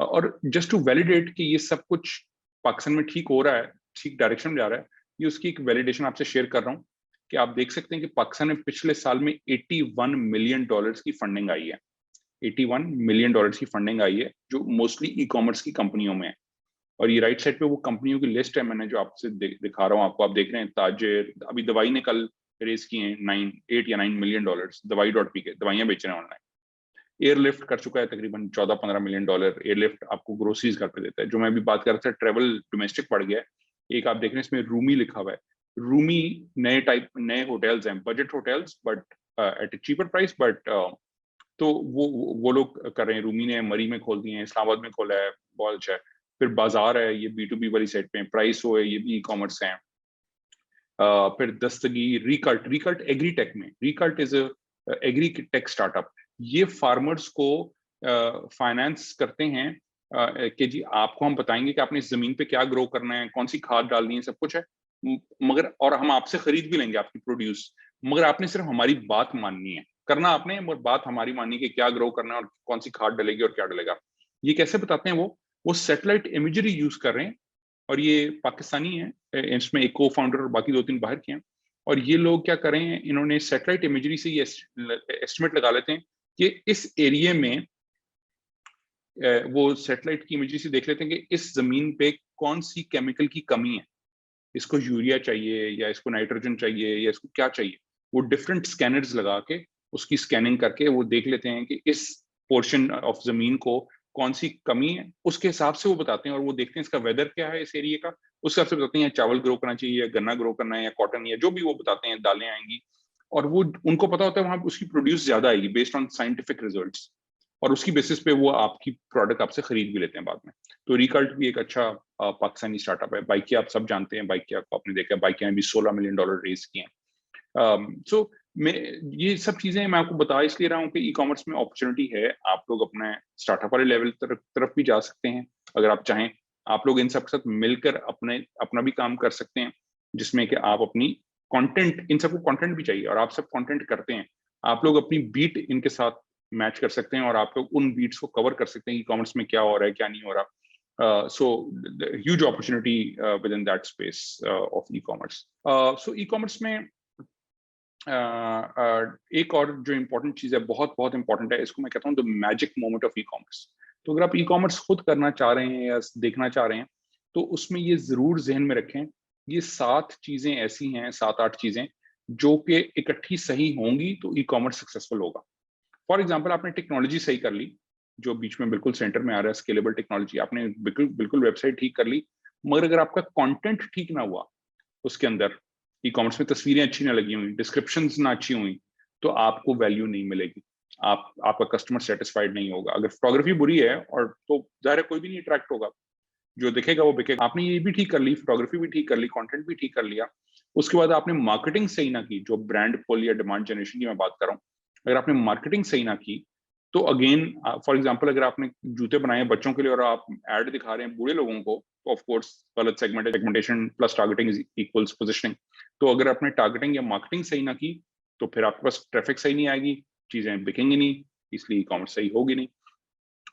और जस्ट टू वैलिडेट कि ये सब कुछ पाकिस्तान में ठीक हो रहा है, ठीक डायरेक्शन में जा रहा है, ये उसकी एक वैलिडेशन आपसे शेयर कर रहा हूँ कि आप देख सकते हैं कि पाकिस्तान में पिछले साल में $81 मिलियन की फंडिंग आई है। $81 मिलियन की फंडिंग आई है, जो मोस्टली ई कॉमर्स की कंपनियों में है। और ये राइट साइड पे वो कंपनियों की लिस्ट है, मैंने जो आपसे दिखा रहा हूँ आपको। आप देख रहे हैं ताजिर, अभी दवाई ने कल रेज किए हैं 8 या 9 मिलियन डॉलर्स, दवाई.पी के दवाइयां बेच रहे हैं ऑनलाइन। एयरलिफ्ट कर चुका है तकरीबन $14-15 मिलियन। एयरलिफ्ट आपको ग्रोसरीज घर पे देता है। जो मैं अभी बात कर रहा था, ट्रेवल डोमेस्टिक बढ़ गया है। एक आप देख रहे हैं इसमें रूमी लिखा हुआ है। रूमी नए होटल्स हैं, budget hotels, but at A cheaper price, but तो वो लोग कर रहे हैं। रूमी ने मरी में खोल दिए हैं, इस्लामाबाद में खोला है, बहुत अच्छा है। फिर बाजार है, ये B2B वाली साइड पे। प्राइस हो है, ये भी ई कॉमर्स है। फिर दस्तगीर, रिकल्ट एग्रीटेक में। रिकल्ट इज एग्री टेक स्टार्टअप। ये फार्मर्स को फाइनेंस करते हैं कि जी आपको हम बताएंगे कि आपने इस जमीन पे क्या ग्रो करना है, कौन सी खाद डालनी है, सब कुछ है, मगर और हम आपसे खरीद भी लेंगे आपकी प्रोड्यूस, मगर आपने सिर्फ हमारी बात माननी है। करना आपने, मगर बात हमारी माननी है कि क्या ग्रो करना है और कौन सी खाद डलेगी और क्या डलेगा। ये कैसे बताते हैं वो सैटेलाइट इमेजरी यूज कर रहे हैं, और ये पाकिस्तानी है, इसमें एक को फाउंडर और बाकी 2-3 बाहर के हैं। और ये लोग क्या कर रहे हैं, इन्होंने सैटेलाइट इमेजरी से ये एस्टिमेट लगा लेते हैं कि इस एरिया में, वो सैटेलाइट की इमेजरी से देख लेते हैं कि इस जमीन पे कौन सी केमिकल की कमी है, इसको यूरिया चाहिए या इसको नाइट्रोजन चाहिए या इसको क्या चाहिए। वो डिफरेंट स्कैनर्स लगा के उसकी स्कैनिंग करके वो देख लेते हैं कि इस पोर्शन ऑफ जमीन को कौन सी कमी है, उसके हिसाब से वो बताते हैं। और वो देखते हैं इसका वेदर क्या है इस एरिया का, उस हिसाब से बताते हैं चावल ग्रो करना चाहिए या गन्ना ग्रो करना है या कॉटन, या जो भी वो बताते हैं, दालें आएंगी। और वो उनको पता होता है वहां उसकी प्रोड्यूस ज्यादा आएगी बेस्ड ऑन साइंटिफिक रिजल्ट्स, और उसकी बेसिस पे वो आपकी प्रोडक्ट आपसे खरीद भी लेते हैं बाद में। तो रिकल्ट भी एक अच्छा पाकिस्तानी स्टार्टअप है। बाइकिया आप सब जानते हैं, बाइकिया को आपने देखा, बाइकिया ने भी $16 मिलियन रेज किए हैं। सो मैं ये सब चीजें मैं आपको बता इसलिए रहा हूँ कि ई कॉमर्स में अपॉर्चुनिटी है। आप लोग अपने स्टार्टअप वाले लेवल तरफ भी जा सकते हैं अगर आप चाहें। आप लोग इन सब के साथ मिलकर अपना भी काम कर सकते हैं, जिसमें कि आप अपनी कंटेंट, इन सबको कंटेंट भी चाहिए और आप सब कंटेंट करते हैं, आप लोग अपनी बीट इनके साथ मैच कर सकते हैं और आप लोग उन बीट्स को कवर कर सकते हैं ई कॉमर्स में क्या हो रहा है क्या नहीं हो रहा। सो huge opportunity with in that space of e commerce. So e commerce में एक और जो इम्पोर्टेंट चीज है, बहुत बहुत इंपॉर्टेंट है, इसको मैं कहता हूँ the magic moment of e commerce. तो अगर आप ई कॉमर्स खुद करना चाह रहे हैं या देखना चाह रहे हैं तो उसमें ये जरूर जहन में रखें, ये 7 चीजें ऐसी हैं, 7-8 चीजें जो कि इकट्ठी सही होंगी तो ई कॉमर्स सक्सेसफुल होगा। फॉर एग्जाम्पल, आपने टेक्नोलॉजी सही कर ली, जो बीच में बिल्कुल सेंटर में आ रहा है, स्केलेबल टेक्नोलॉजी, आपने बिल्कुल बिल्कुल वेबसाइट ठीक कर ली, मगर अगर आपका कंटेंट ठीक ना हुआ, उसके अंदर ई कॉमर्स में तस्वीरें अच्छी ना लगी हुई, डिस्क्रिप्शन ना अच्छी हुई, तो आपको वैल्यू नहीं मिलेगी, आपका कस्टमर सेटिस्फाइड नहीं होगा। अगर फोटोग्राफी बुरी है और तो जाहिर है कोई भी नहीं अट्रैक्ट होगा, जो दिखेगा वो बिकेगा। आपने ये भी ठीक कर ली, फोटोग्राफी भी ठीक कर ली, कंटेंट भी ठीक कर लिया, उसके बाद आपने मार्केटिंग सही ना की, जो ब्रांड पुल या डिमांड जनरेशन की मैं बात कर रहा हूँ, अगर आपने मार्केटिंग सही ना की तो अगेन फॉर एग्जांपल अगर आपने जूते बनाए बच्चों के लिए और आप ऐड दिखा रहे हैं बूढ़े लोगों को, तो ऑफ कोर्स गलत segmentation plus targeting equals positioning. तो अगर आपने टारगेटिंग या मार्केटिंग सही ना की तो फिर आपके पास ट्रैफिक सही नहीं आएगी, चीजें बिकेंगी नहीं, इसलिए ई कॉमर्स सही होगी नहीं।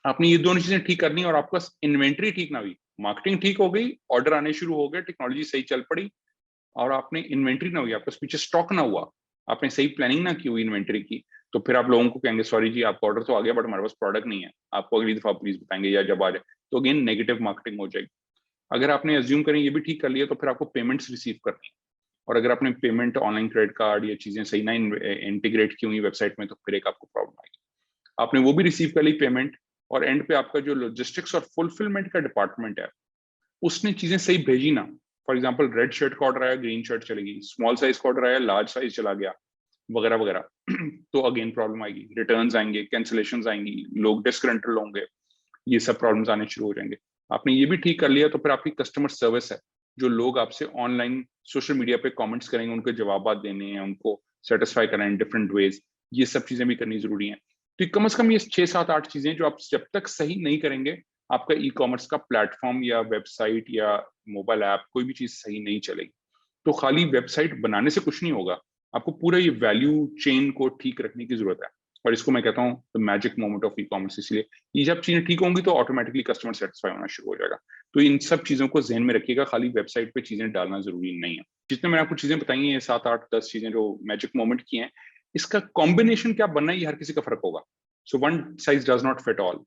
आपने ये दोनों चीजें ठीक करनी और आपके पास इन्वेंट्री ठीक ना हुई, मार्केटिंग ठीक हो गई, ऑर्डर आने शुरू हो गए, टेक्नोलॉजी सही चल पड़ी, और आपने इन्वेंट्री ना हुई, आपके पीछे स्टॉक ना हुआ, आपने सही प्लानिंग ना की हुई इन्वेंट्री की, तो फिर आप लोगों को कहेंगे सॉरी जी आपका ऑर्डर तो आ गया बट हमारे पास प्रोडक्ट नहीं है, आपको अगली दफा प्लीज बताएंगे या जब आ जाए, तो अगेन नेगेटिव मार्केटिंग हो जाएगी। अगर आपने अज्यूम करें ये भी ठीक कर लिया तो फिर आपको पेमेंट्स रिसीव करनी है, और अगर आपने पेमेंट ऑनलाइन क्रेडिट कार्ड या चीजें सही ना इंटीग्रेट की हुई वेबसाइट में तो फिर एक आपको प्रॉब्लम आएगी। आपने वो भी रिसीव कर ली पेमेंट, और एंड पे आपका जो लॉजिस्टिक्स और फुलफिलमेंट का डिपार्टमेंट है उसने चीजें सही भेजी ना। फॉर एग्जाम्पल रेड शर्ट का ऑर्डर आया, ग्रीन शर्ट चलेगी, स्मॉल साइज का ऑर्डर आया, लार्ज साइज चला गया, वगैरह वगैरह तो अगेन प्रॉब्लम आएगी, रिटर्न्स आएंगे, कैंसिलेशंस आएंगी, लोग डिसग्रंटल होंगे, ये सब प्रॉब्लम्स आने शुरू हो जाएंगे। आपने ये भी ठीक कर लिया तो फिर आपकी कस्टमर सर्विस है, जो लोग आपसे ऑनलाइन सोशल मीडिया पे कमेंट्स करेंगे, उनके जवाब देने हैं, उनको सेटिस्फाई करना है डिफरेंट वेज, ये सब चीजें भी करनी जरूरी है। तो कम से कम ये 6-7-8 चीजें जो आप जब तक सही नहीं करेंगे, आपका ई कॉमर्स का प्लेटफॉर्म या वेबसाइट या मोबाइल ऐप कोई भी चीज सही नहीं चलेगी। तो खाली वेबसाइट बनाने से कुछ नहीं होगा, आपको पूरा ये वैल्यू चेन को ठीक रखने की जरूरत है, और इसको मैं कहता हूँ the magic moment of e commerce. इसलिए ये जब चीजें ठीक होंगी तो ऑटोमेटिकली कस्टमर सेटिस्फाई होना शुरू हो जाएगा। तो इन सब चीजों को जहन में रखिएगा, खाली वेबसाइट पे चीजें डालना जरूरी नहीं है। जितने मैंने आपको चीजें बताई हैं, 7-8-10 चीजें जो मैजिक मोमेंट की हैं, इसका कॉम्बिनेशन क्या बनना है ये हर किसी का फर्क होगा। So one size does not fit all.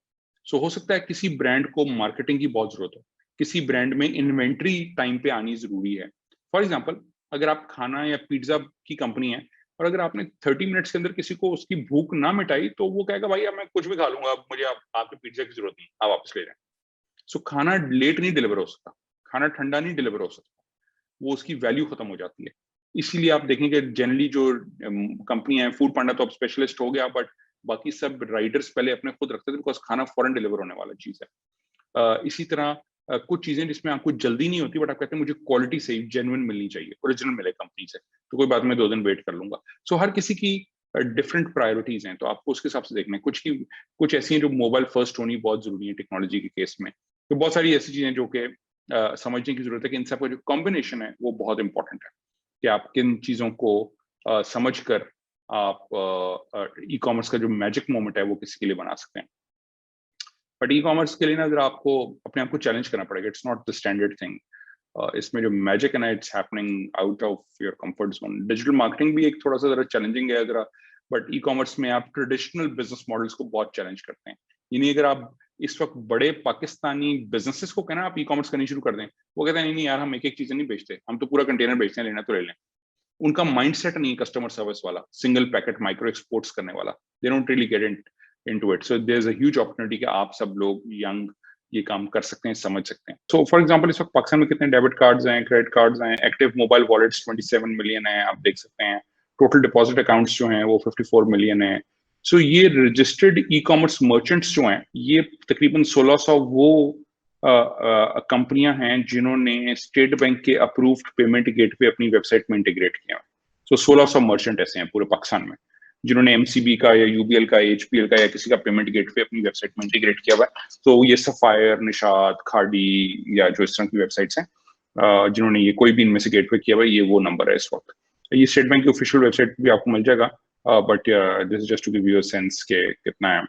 So हो सकता है किसी ब्रांड को मार्केटिंग की बहुत जरूरत हो, किसी ब्रांड में इन्वेंट्री टाइम पे आनी जरूरी है। फॉर एग्जाम्पल, अगर आप खाना या पिज्जा की कंपनी है और अगर आपने 30 मिनट्स के अंदर किसी को उसकी भूख ना मिटाई तो वो कहेगा भाई अब मैं कुछ भी खा लूंगा, अब मुझे आपके पिज्जा की जरूरत नहीं, आप वापस ले जाएं। सो खाना लेट नहीं डिलीवर हो सकता, खाना ठंडा नहीं डिलीवर हो सकता, वो उसकी वैल्यू खत्म हो जाती है। इसीलिए आप देखेंगे जनरली जो कंपनी है, फूड पांडा तो अब स्पेशलिस्ट हो गया, बट बाकी सब राइडर्स पहले अपने खुद रखते थे बिकॉज खाना फौरन डिलीवर होने वाला चीज है। इसी तरह कुछ चीजें जिसमें आपको जल्दी नहीं होती बट आप कहते हैं मुझे क्वालिटी सही जेन्युइन मिलनी चाहिए, ओरिजिनल मिले कंपनी से, तो कोई बात, मैं 2 दिन वेट कर लूंगा। सो हर किसी की डिफरेंट प्रायोरिटीज हैं, तो आपको उसके हिसाब से देखना है। कुछ ऐसी हैं जो मोबाइल फर्स्ट होनी बहुत जरूरी है टेक्नोलॉजी के केस में, तो बहुत सारी ऐसी चीजें जो कि समझने की जरूरत है कि इन सबका जो कॉम्बिनेशन है वो बहुत इंपॉर्टेंट है, कि आप किन चीजों को समझ कर आप ई कॉमर्स का जो मैजिक मोमेंट है वो किसी के लिए बना सकते हैं। बट ई कॉमर्स के लिए ना जरा आपको अपने आप को चैलेंज करना पड़ेगा, it's not the standard thing. इसमें जो मैजिक है ना, it's happening out of your comfort zone. Digital marketing भी एक थोड़ा सा जरा चैलेंजिंग है जरा, बट ई कॉमर्स में आप ट्रेडिशनल बिजनेस मॉडल्स को बहुत चैलेंज करते हैं। यानी अगर आप इस वक्त बड़े पाकिस्तानी बिजनेसेस को कहना आप ई कॉमर्स करनी शुरू कर दें, वो कहते हैं नहीं नहीं यार हम एक एक चीजें नहीं बेचते, हम तो पूरा कंटेनर बेचते हैं, लेना तो ले लें। उनका माइंडसेट नहीं कस्टमर सर्विस वाला, सिंगल पैकेट माइक्रो एक्सपोर्ट्स करने वाला, they don't really get into it. So there is a huge opportunity कि आप सब लोग यंग ये काम कर सकते हैं, समझ सकते हैं। सो फॉर एग्जांपल इस वक्त पाकिस्तान में कितने डेबिट कार्ड्स हैं, क्रेडिट कार्ड्स हैं, एक्टिव मोबाइल वॉलेट्स 27 मिलियन है, आप देख सकते हैं। टोटल डिपॉजिट अकाउंट्स जो हैं वो 54 मिलियन है। सो ये रजिस्टर्ड ई कॉमर्स मर्चेंट्स जो हैं ये तकरीबन 1600 वो कंपनियां हैं जिन्होंने स्टेट बैंक के अप्रूव्ड पेमेंट गेटवे अपनी वेबसाइट में इंटीग्रेट किया। सो 1600 मर्चेंट ऐसे हैं पूरे पाकिस्तान में जिन्होंने एमसीबी का या यूबीएल का एचपीएल का या किसी का पेमेंट गेटवे अपनी वेबसाइट में इंटीग्रेट किया हुआ है। तो ये सफायर, निशात, खाड़ी या जो इस तरह की वेबसाइट्स हैं जिन्होंने ये कोई भी इनमें से गेटवे किया हुआ है, ये वो नंबर है इस वक्त। ये स्टेट बैंक की ऑफिशियल वेबसाइट भी आपको मिल जाएगा, but this is just to give you a sense के कितना है।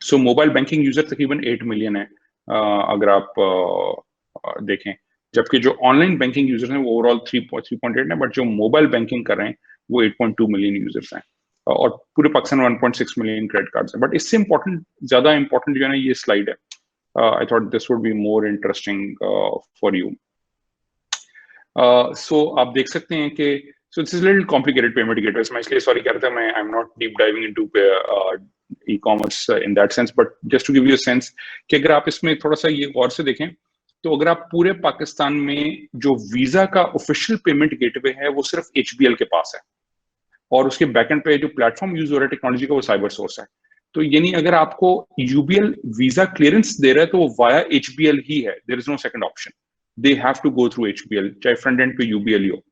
सो मोबाइल बैंकिंग यूजर तकरीबन 8 मिलियन है अगर आप देखें, जबकि जो ऑनलाइन बैंकिंग यूजर्स हैं वो ओवरऑल 3.8 है, बट जो मोबाइल बैंकिंग कर रहे हैं वो 8.2 मिलियन यूजर्स हैं और पूरे पाकिस्तान 1.6 मिलियन क्रेडिट कार्ड्स हैं। बट इससे ज्यादा इंपॉर्टेंट जो है ना ये स्लाइड है। I thought this would be more interesting for you. So आप देख सकते हैं कि so this is a little complicated payment gateways. मैं इसलिए sorry कह रहा था, मैं I'm not deep diving into e-commerce in that sense, but just to give you a sense कि अगर आप इसमें थोड़ा सा ये गौर से देखें तो अगर आप पूरे पाकिस्तान में जो वीजा का ऑफिशियल पेमेंट गेटवे है वो सिर्फ एचबीएल के पास है और उसके बैकएंड पे जो प्लेटफॉर्म यूज हो रहा है टेक्नोलॉजी का वो साइबर सोर्स है। तो यानी अगर आपको यूबीएल वीजा क्लियरेंस दे रहा है तो वो वाया एचबीएल ही है, there is no second option, they have to go through HBL, चाहे फ्रंट एंड पे यूबीएल ही हो।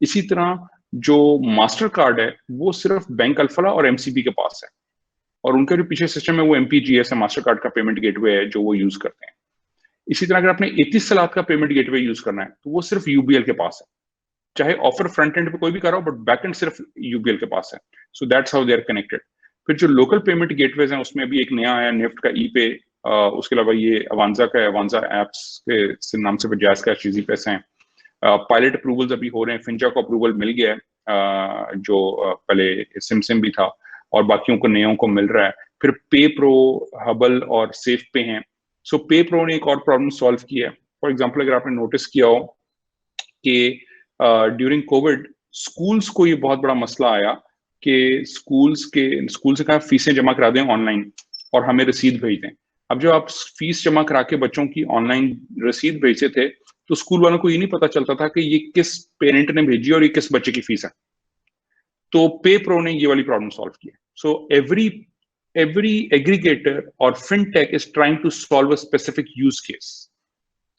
इसी तरह जो मास्टर कार्ड है वो सिर्फ बैंक अल्फला और एमसीबी के पास है और उनका जो पीछे सिस्टम है वो एमपीजीएस है, मास्टर कार्ड का पेमेंट गेटवे है जो वो यूज करते हैं। इसी तरह अगर आपने 31 सलात का पेमेंट गेटवे यूज करना है तो वो सिर्फ यूबीएल के पास है, चाहे ऑफर फ्रंट एंड पे कोई भी कर रहा हो बट बैक एंड सिर्फ यूबीएल के पास है। So that's how they are connected. फिर जो लोकल पेमेंट गेटवेज हैं उसमें भी एक नया आया निफ्ट का ई पे, उसके अलावा ये अवांजा का, अवांजा एप्स के नाम से बजाज का चीजी पैसे हैं। पायलट अप्रूवल्स अभी हो रहे हैं, फिंचा को अप्रूवल मिल गया है जो पहले सिम भी था और बाकियों को नयों को मिल रहा है। फिर पे प्रो, हबल और सेफ पे हैं। सो पे प्रो ने एक और प्रॉब्लम सॉल्व किया है। फॉर एग्जाम्पल अगर आपने नोटिस किया हो कि ड्यूरिंग कोविड स्कूल्स को ये बहुत बड़ा मसला आया कि स्कूल से कहा फीसें जमा करा दें ऑनलाइन और हमें रसीद भेज दें। अब जब आप फीस जमा करा के बच्चों की ऑनलाइन रसीद भेजते थे तो स्कूल वालों को ये नहीं पता चलता था कि ये किस पेरेंट ने भेजी और ये किस बच्चे की फीस है। तो पे प्रो ने ये वाली प्रॉब्लम सॉल्व की है। सो एवरी एग्रीगेटर और fintech is trying to solve a specific use case.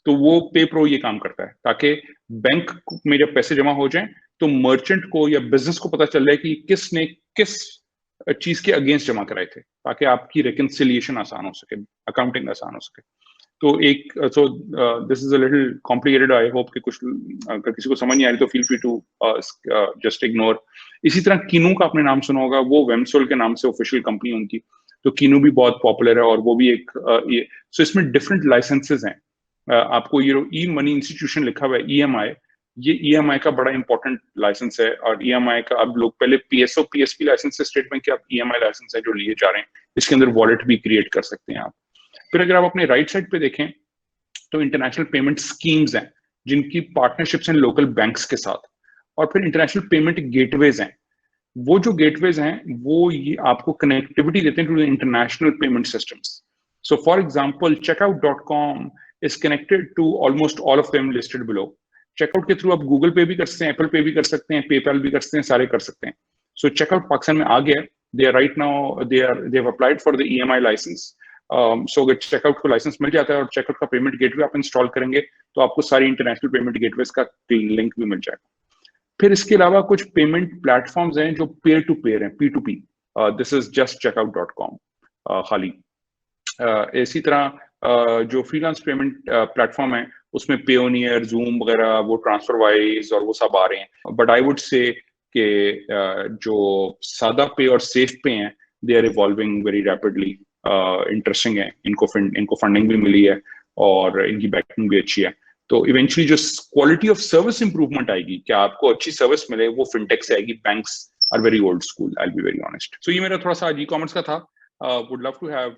तो वो पे प्रो ये काम करता है ताकि बैंक में जब पैसे जमा हो जाएं तो मर्चेंट को या बिजनेस को पता चल जाए कि किसने किस चीज के अगेंस्ट जमा कराए थे, ताकि आपकी रिकंसिलिएशन आसान हो सके, अकाउंटिंग आसान हो सके। तो एक this is a little complicated, I hope कि कुछ अगर किसी को समझ नहीं आ रही तो feel free to just ignore. इसी तरह कीनू का आपने नाम सुना होगा, वो वेमसोल के नाम से ऑफिशियल कंपनी उनकी, तो कीनू भी बहुत पॉपुलर है और वो भी एक सो इसमें डिफरेंट लाइसेंसेज हैं। आपको ये ई मनी इंस्टीट्यूशन लिखा हुआ है ईएमआई, ये ईएमआई का बड़ा इंपॉर्टेंट लाइसेंस है और ईएमआई का अब लोग पहले पीएसओ पीएसपी लाइसेंस है स्टेट बैंक के, अब ईएमआई लाइसेंस है जो लिए जा रहे हैं। इसके अंदर वॉलेट भी क्रिएट कर सकते हैं आप। फिर अगर आप अपने राइट साइड पे देखें तो इंटरनेशनल पेमेंट स्कीम्स हैं जिनकी पार्टनरशिप्स हैं लोकल बैंक्स के साथ, और फिर इंटरनेशनल पेमेंट गेटवेज हैं। वो जो गेटवेज हैं वो ये आपको कनेक्टिविटी देते हैं to the international payment systems. So for example checkout.com is connected to almost all of them listed below. Checkout के थ्रू आप गूगल पे भी कर सकते हैं, एप्पल पे भी कर सकते हैं, पेपैल भी कर सकते हैं, सारे कर सकते हैं। सो चेकआउट पाकिस्तान में आ गया, they are right now they have applied for the EMI licence. So अगर चेकआउट को लाइसेंस मिल जाता है और चेकआउट का पेमेंट गेटवे आप इंस्टॉल करेंगे तो आपको सारी इंटरनेशनल पेमेंट गेटवेज का लिंक भी मिल जाएगा। फिर इसके अलावा कुछ पेमेंट प्लेटफॉर्म्स हैं जो पेयर टू पेयर हैं, P2P, this is just checkout.com खाली। इसी तरह जो फ्रीलांस पेमेंट प्लेटफॉर्म है उसमें पेयोनियर, जूम वगैरह, वो ट्रांसफरवाइज और वो सब आ रहे हैं। बट आई वुड से कि जो सादा पे और सेफ पे हैं they are evolving very rapidly, interesting है, इनको फंडिंग भी मिली है और इनकी बैकिंग भी अच्छी है। तो इवेंचुअली जो क्वालिटी ऑफ सर्विस इंप्रूवमेंट आएगी, क्या आपको अच्छी सर्विस मिले, वो फिनटेक से आएगी। Banks are very old school, I will be very honest. So ये मेरा थोड़ा सा ई कॉमर्स का था। Would love to have